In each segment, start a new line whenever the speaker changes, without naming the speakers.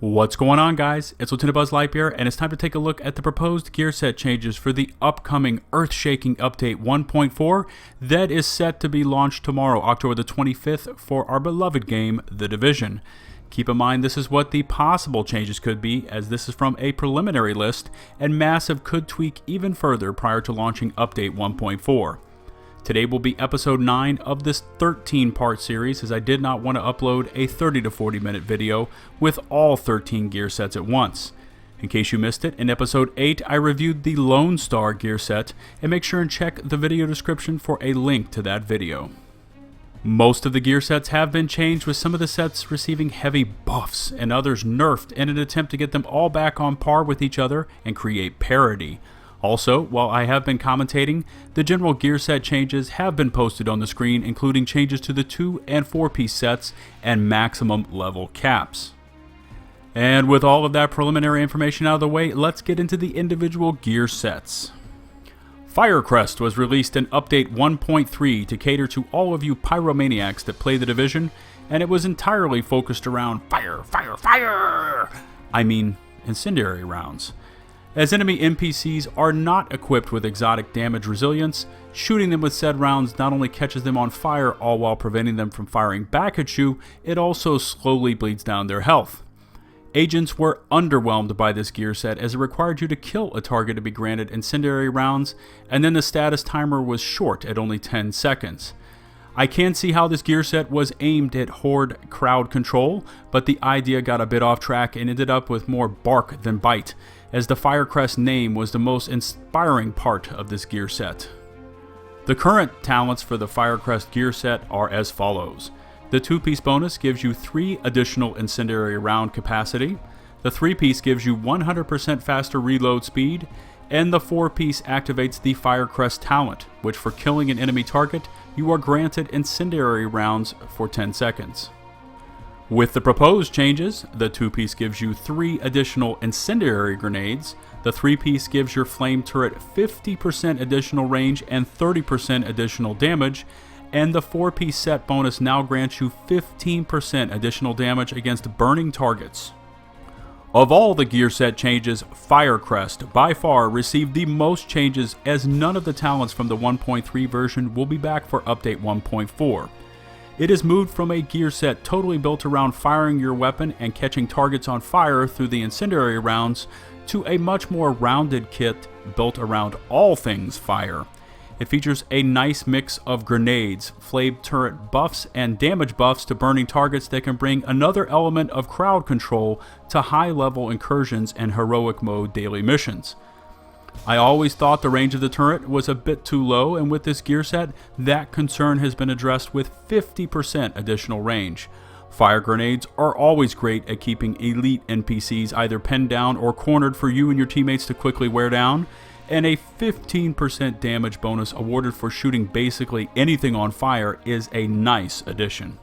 What's going on, guys? It's LtBuzzLitebeer, and it's time to take a look at the proposed gear set changes for the upcoming earth-shaking update 1.4 that is set to be launched tomorrow, October the 25th, for our beloved game, The Division. Keep in mind this is what the possible changes could be, as this is from a preliminary list, and Massive could tweak even further prior to launching update 1.4. Today will be episode 9 of this 13-part series, as I did not want to upload a 30 to 40 minute video with all 13 gear sets at once. In case you missed it, in episode 8 I reviewed the Lone Star gear set, and make sure and check the video description for a link to that video. Most of the gear sets have been changed, with some of the sets receiving heavy buffs and others nerfed in an attempt to get them all back on par with each other and create parity. Also, while I have been commentating, the general gear set changes have been posted on the screen, including changes to the 2 and 4-piece sets and maximum level caps. And with all of that preliminary information out of the way, let's get into the individual gear sets. FireCrest was released in Update 1.3 to cater to all of you pyromaniacs that play The Division, and it was entirely focused around fire, fire, fire! I mean, incendiary rounds. As enemy NPCs are not equipped with exotic damage resilience, shooting them with said rounds not only catches them on fire, all while preventing them from firing back at you, it also slowly bleeds down their health. Agents were underwhelmed by this gear set, as it required you to kill a target to be granted incendiary rounds, and then the status timer was short at only 10 seconds. I can see how this gear set was aimed at horde crowd control, but the idea got a bit off track and ended up with more bark than bite, as the FireCrest name was the most inspiring part of this gear set. The current talents for the FireCrest gear set are as follows. The 2-piece bonus gives you 3 additional incendiary round capacity, the 3-piece gives you 100% faster reload speed, and the 4-piece activates the FireCrest talent, which for killing an enemy target, you are granted incendiary rounds for 10 seconds. With the proposed changes, the 2-piece gives you 3 additional incendiary grenades, the 3-piece gives your flame turret 50% additional range and 30% additional damage, and the 4-piece set bonus now grants you 15% additional damage against burning targets. Of all the gear set changes, FireCrest by far received the most changes, as none of the talents from the 1.3 version will be back for update 1.4. It is moved from a gear set totally built around firing your weapon and catching targets on fire through the incendiary rounds to a much more rounded kit built around all things fire. It features a nice mix of grenades, flame turret buffs, and damage buffs to burning targets that can bring another element of crowd control to high-level incursions and heroic mode daily missions. I always thought the range of the turret was a bit too low, and with this gear set, that concern has been addressed with 50% additional range. Fire grenades are always great at keeping elite NPCs either pinned down or cornered for you and your teammates to quickly wear down, and a 15% damage bonus awarded for shooting basically anything on fire is a nice addition.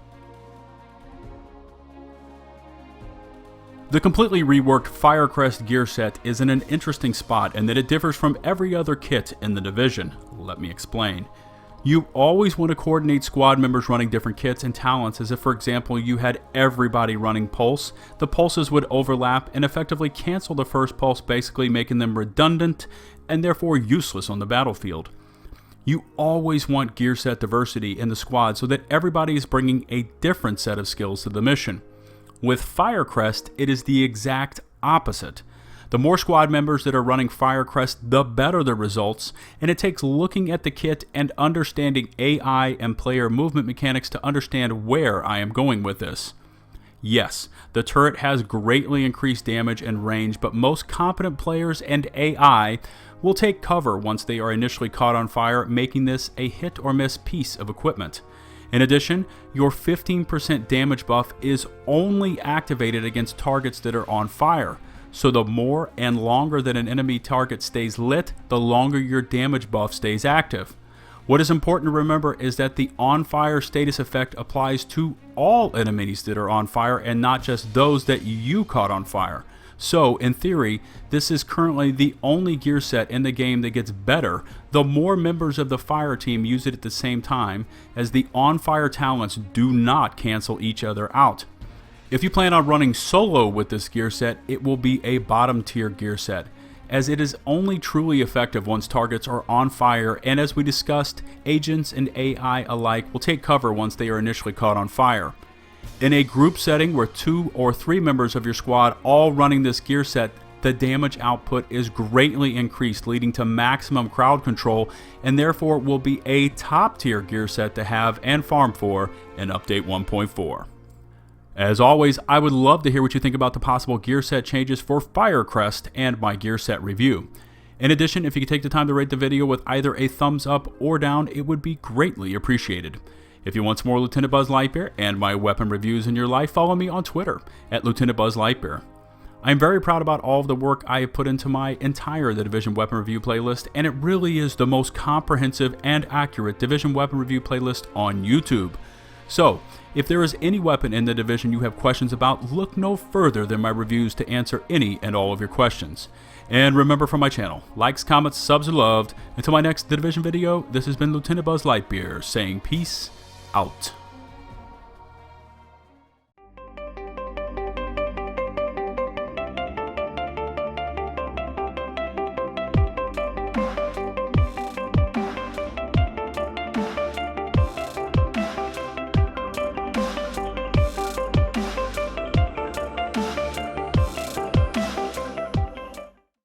The completely reworked FireCrest gear set is in an interesting spot in that it differs from every other kit in the Division. Let me explain. You always want to coordinate squad members running different kits and talents, as if, for example, you had everybody running Pulse. The pulses would overlap and effectively cancel the first pulse, basically making them redundant and therefore useless on the battlefield. You always want gear set diversity in the squad so that everybody is bringing a different set of skills to the mission. With FireCrest, it is the exact opposite. The more squad members that are running FireCrest, the better the results, and it takes looking at the kit and understanding AI and player movement mechanics to understand where I am going with this. Yes, the turret has greatly increased damage and range, but most competent players and AI will take cover once they are initially caught on fire, making this a hit or miss piece of equipment. In addition, your 15% damage buff is only activated against targets that are on fire, so the more and longer that an enemy target stays lit, the longer your damage buff stays active. What is important to remember is that the on fire status effect applies to all enemies that are on fire and not just those that you caught on fire. So, in theory, this is currently the only gear set in the game that gets better the more members of the fire team use it at the same time, as the on-fire talents do not cancel each other out. If you plan on running solo with this gear set, it will be a bottom tier gear set, as it is only truly effective once targets are on fire, and as we discussed, agents and AI alike will take cover once they are initially caught on fire. In a group setting where 2 or 3 members of your squad all running this gear set, the damage output is greatly increased, leading to maximum crowd control, and therefore will be a top tier gear set to have and farm for in Update 1.4. As always, I would love to hear what you think about the possible gear set changes for FireCrest and my gear set review. In addition, if you could take the time to rate the video with either a thumbs up or down, it would be greatly appreciated. If you want some more LtBuzzLitebeer and my weapon reviews in your life, follow me on Twitter at LtBuzzLitebeer. I am very proud about all of the work I have put into my entire The Division Weapon Review playlist, and it really is the most comprehensive and accurate Division Weapon Review playlist on YouTube. So, if there is any weapon in The Division you have questions about, look no further than my reviews to answer any and all of your questions. And remember, from my channel, likes, comments, subs are loved. Until my next The Division video, this has been LtBuzzLitebeer saying peace out.